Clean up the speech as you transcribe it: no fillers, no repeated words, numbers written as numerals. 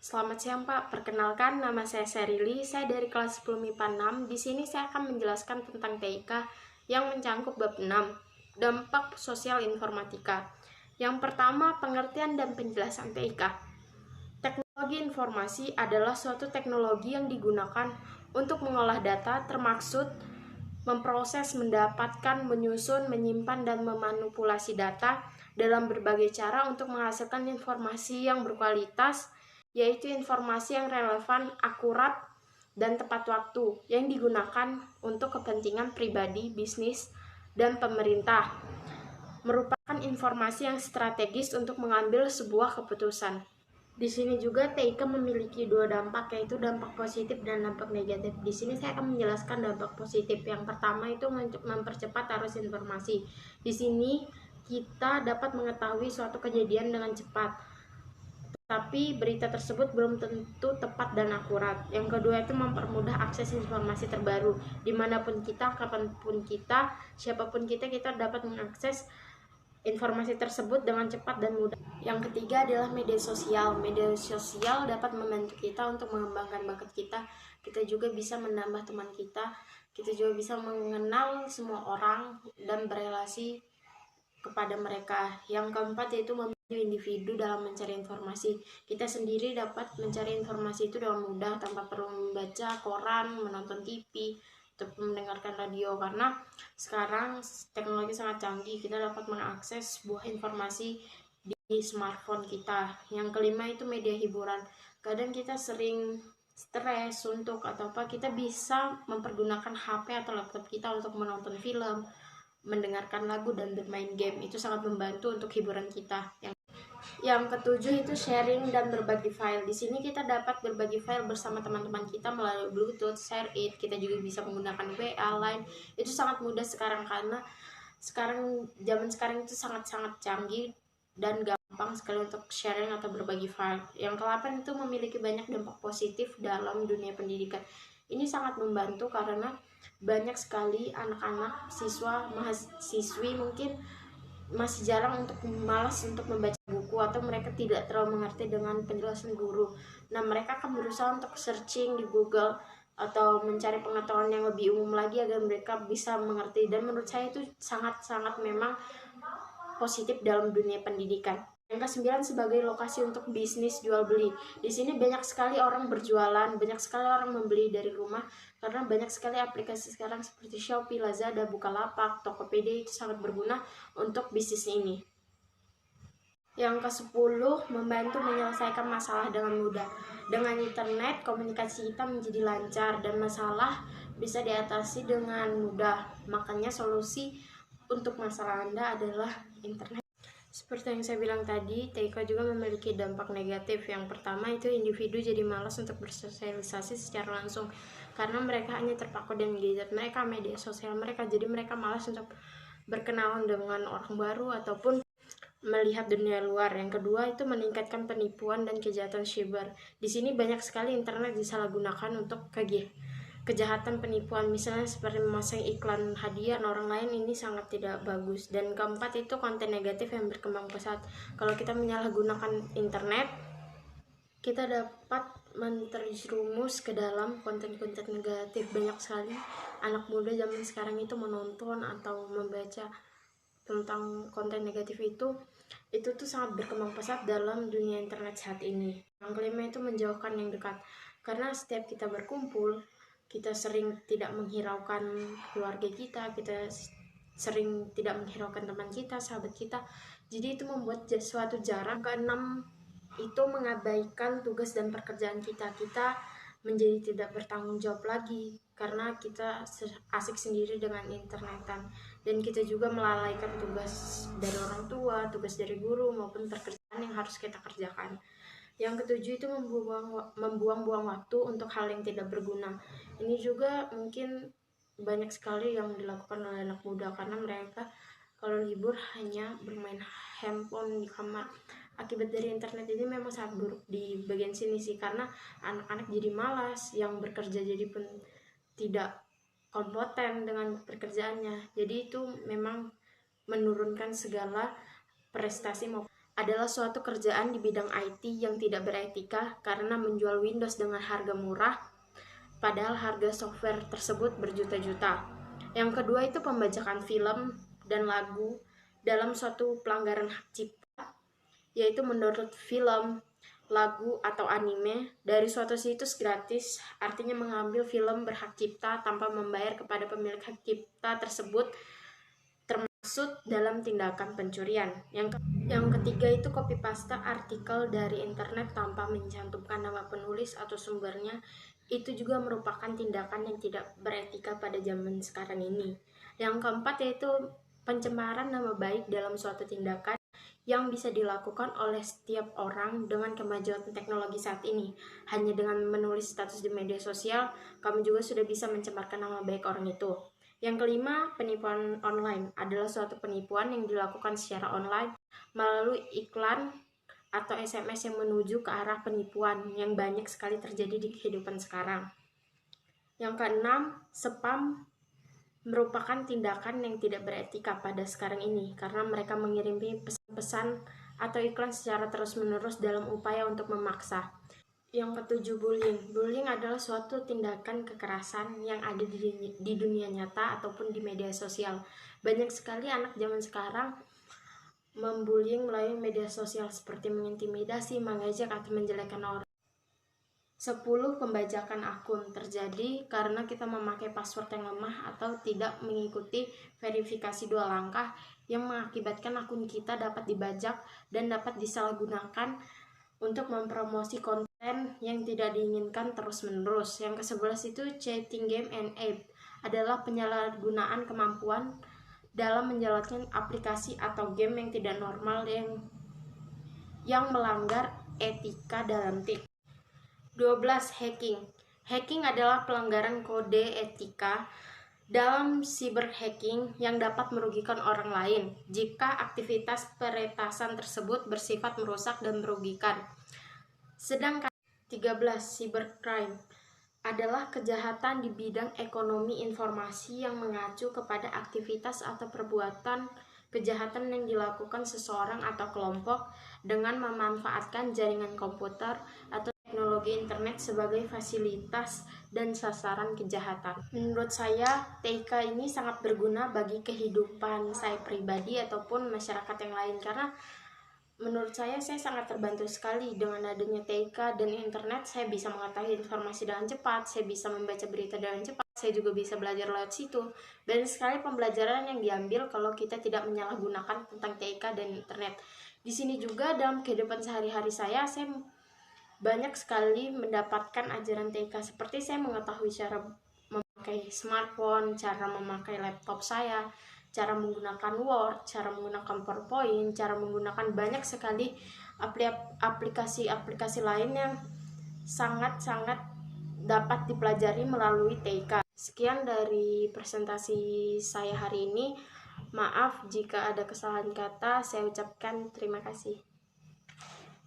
Selamat siang Pak, perkenalkan nama saya Serili, saya dari kelas 10 MIPA 6. Di sini saya akan menjelaskan tentang TIK yang mencangkup bab 6, dampak sosial informatika. Yang pertama, pengertian dan penjelasan TIK. Teknologi informasi adalah suatu teknologi yang digunakan untuk mengolah data, termaksud memproses, mendapatkan, menyusun, menyimpan, dan memanipulasi data dalam berbagai cara untuk menghasilkan informasi yang berkualitas, yaitu informasi yang relevan, akurat, dan tepat waktu yang digunakan untuk kepentingan pribadi, bisnis, dan pemerintah. Merupakan informasi yang strategis untuk mengambil sebuah keputusan. Di sini juga TIK memiliki dua dampak, yaitu dampak positif dan dampak negatif. Di sini saya akan menjelaskan dampak positif. Yang pertama itu mempercepat arus informasi. Di sini kita dapat mengetahui suatu kejadian dengan cepat, tapi berita tersebut belum tentu tepat dan akurat. Yang kedua itu mempermudah akses informasi terbaru. Dimanapun kita, kapanpun kita, siapapun kita dapat mengakses informasi tersebut dengan cepat dan mudah. Yang ketiga adalah media sosial. Media sosial dapat membantu kita untuk mengembangkan bakat kita. Kita juga bisa menambah teman kita. Kita juga bisa mengenal semua orang dan berelasi kepada mereka. Yang keempat yaitu membantu individu dalam mencari informasi. Kita sendiri dapat mencari informasi itu dengan mudah tanpa perlu membaca koran, menonton TV, atau mendengarkan radio, karena sekarang teknologi sangat canggih. Kita dapat mengakses sebuah informasi di smartphone kita. Yang kelima itu media hiburan. Kadang kita sering stres, suntuk, atau apa, kita bisa mempergunakan HP atau laptop kita untuk menonton film, mendengarkan lagu, dan bermain game. Itu sangat membantu untuk hiburan kita. Yang ketujuh itu sharing dan berbagi file. Di sini kita dapat berbagi file bersama teman-teman kita melalui Bluetooth, share it. Kita juga bisa menggunakan WA, Line. Itu sangat mudah sekarang karena zaman sekarang itu sangat-sangat canggih dan gampang sekali untuk sharing atau berbagi file. Yang ke-8 itu memiliki banyak dampak positif dalam dunia pendidikan. Ini sangat membantu karena banyak sekali anak-anak, siswa, mahasiswi mungkin masih jarang untuk malas untuk membaca buku, atau mereka tidak terlalu mengerti dengan penjelasan guru. Nah, mereka akan berusaha untuk searching di Google atau mencari pengetahuan yang lebih umum lagi agar mereka bisa mengerti, dan menurut saya itu sangat-sangat memang positif dalam dunia pendidikan. Yang ke-9 sebagai lokasi untuk bisnis jual beli. Di sini banyak sekali orang berjualan, banyak sekali orang membeli dari rumah karena banyak sekali aplikasi sekarang seperti Shopee, Lazada, Bukalapak, Tokopedia itu sangat berguna untuk bisnis ini. Yang ke-10 membantu menyelesaikan masalah dengan mudah. Dengan internet, komunikasi kita menjadi lancar dan masalah bisa diatasi dengan mudah. Makanya solusi untuk masalah Anda adalah internet. Seperti yang saya bilang tadi, TIK juga memiliki dampak negatif. Yang pertama itu individu jadi malas untuk bersosialisasi secara langsung karena mereka hanya terpaku dengan gadget mereka, media sosial mereka. Jadi mereka malas untuk berkenalan dengan orang baru ataupun melihat dunia luar. Yang kedua itu meningkatkan penipuan dan kejahatan cyber. Di sini banyak sekali internet disalahgunakan untuk kejahatan penipuan, misalnya seperti memasang iklan hadiah orang lain. Ini sangat tidak bagus. Dan keempat itu konten negatif yang berkembang pesat. Kalau kita menyalahgunakan internet, kita dapat menterjerumus ke dalam konten-konten negatif. Banyak sekali anak muda zaman sekarang itu menonton atau membaca tentang konten negatif itu tuh sangat berkembang pesat dalam dunia internet saat ini. Yang kelima itu menjauhkan yang dekat, karena setiap kita berkumpul, kita sering tidak menghiraukan keluarga kita sering tidak menghiraukan teman kita, sahabat kita. Jadi itu membuat suatu jarak. Keenam itu mengabaikan tugas dan pekerjaan kita. Kita menjadi tidak bertanggung jawab lagi karena kita asik sendiri dengan internetan, dan kita juga melalaikan tugas dari orang tua, tugas dari guru, maupun pekerjaan yang harus kita kerjakan. Yang ketujuh itu membuang-buang waktu untuk hal yang tidak berguna. Ini juga mungkin banyak sekali yang dilakukan oleh anak muda karena mereka kalau libur hanya bermain handphone di kamar. Akibat dari internet ini memang sangat buruk di bagian sini sih, karena anak-anak jadi malas, yang bekerja jadi tidak kompeten dengan pekerjaannya. Jadi itu memang menurunkan segala prestasi. adalah suatu kerjaan di bidang IT yang tidak beretika karena menjual Windows dengan harga murah, padahal harga software tersebut berjuta-juta. Yang kedua itu pembajakan film dan lagu dalam suatu pelanggaran hak cipta, yaitu mendownload film, lagu, atau anime dari suatu situs gratis, artinya mengambil film berhak cipta tanpa membayar kepada pemilik hak cipta tersebut, termasuk dalam tindakan pencurian. Yang ketiga itu copy paste artikel dari internet tanpa mencantumkan nama penulis atau sumbernya. Itu juga merupakan tindakan yang tidak beretika pada zaman sekarang ini. Yang keempat yaitu pencemaran nama baik dalam suatu tindakan yang bisa dilakukan oleh setiap orang dengan kemajuan teknologi saat ini. Hanya dengan menulis status di media sosial, kamu juga sudah bisa mencemarkan nama baik orang itu. Yang kelima, penipuan online adalah suatu penipuan yang dilakukan secara online melalui iklan atau SMS yang menuju ke arah penipuan yang banyak sekali terjadi di kehidupan sekarang. Yang keenam, spam merupakan tindakan yang tidak beretika pada sekarang ini karena mereka mengirim pesan-pesan atau iklan secara terus-menerus dalam upaya untuk memaksa. Yang ketujuh, bullying. Bullying adalah suatu tindakan kekerasan yang ada di dunia nyata ataupun di media sosial. Banyak sekali anak zaman sekarang membullying melalui media sosial seperti mengintimidasi, mengejek, atau menjelekkan orang. 10. Pembajakan akun terjadi karena kita memakai password yang lemah atau tidak mengikuti verifikasi 2 langkah yang mengakibatkan akun kita dapat dibajak dan dapat disalahgunakan untuk mempromosi konten yang tidak diinginkan terus-menerus. Yang ke-11 itu chatting game and app adalah penyalahgunaan kemampuan dalam menjalankan aplikasi atau game yang tidak normal yang melanggar etika dalam TIK. 12. Hacking. Hacking adalah pelanggaran kode etika dalam cyber hacking yang dapat merugikan orang lain jika aktivitas peretasan tersebut bersifat merusak dan merugikan. Sedangkan 13. Cybercrime adalah kejahatan di bidang ekonomi informasi yang mengacu kepada aktivitas atau perbuatan kejahatan yang dilakukan seseorang atau kelompok dengan memanfaatkan jaringan komputer atau teknologi internet sebagai fasilitas dan sasaran kejahatan. Menurut saya, TIK ini sangat berguna bagi kehidupan saya pribadi ataupun masyarakat yang lain karena menurut saya sangat terbantu sekali dengan adanya TIK dan internet. Saya bisa mengetahui informasi dengan cepat, saya bisa membaca berita dengan cepat, saya juga bisa belajar lewat situ. Banyak sekali pembelajaran yang diambil kalau kita tidak menyalahgunakan tentang TIK dan internet. Di sini juga dalam kehidupan sehari-hari saya banyak sekali mendapatkan ajaran TIK, seperti saya mengetahui cara memakai smartphone, cara memakai laptop saya, cara menggunakan Word, cara menggunakan PowerPoint, cara menggunakan banyak sekali aplikasi-aplikasi lain yang sangat-sangat dapat dipelajari melalui TIK. Sekian dari presentasi saya hari ini. Maaf jika ada kesalahan kata, saya ucapkan terima kasih.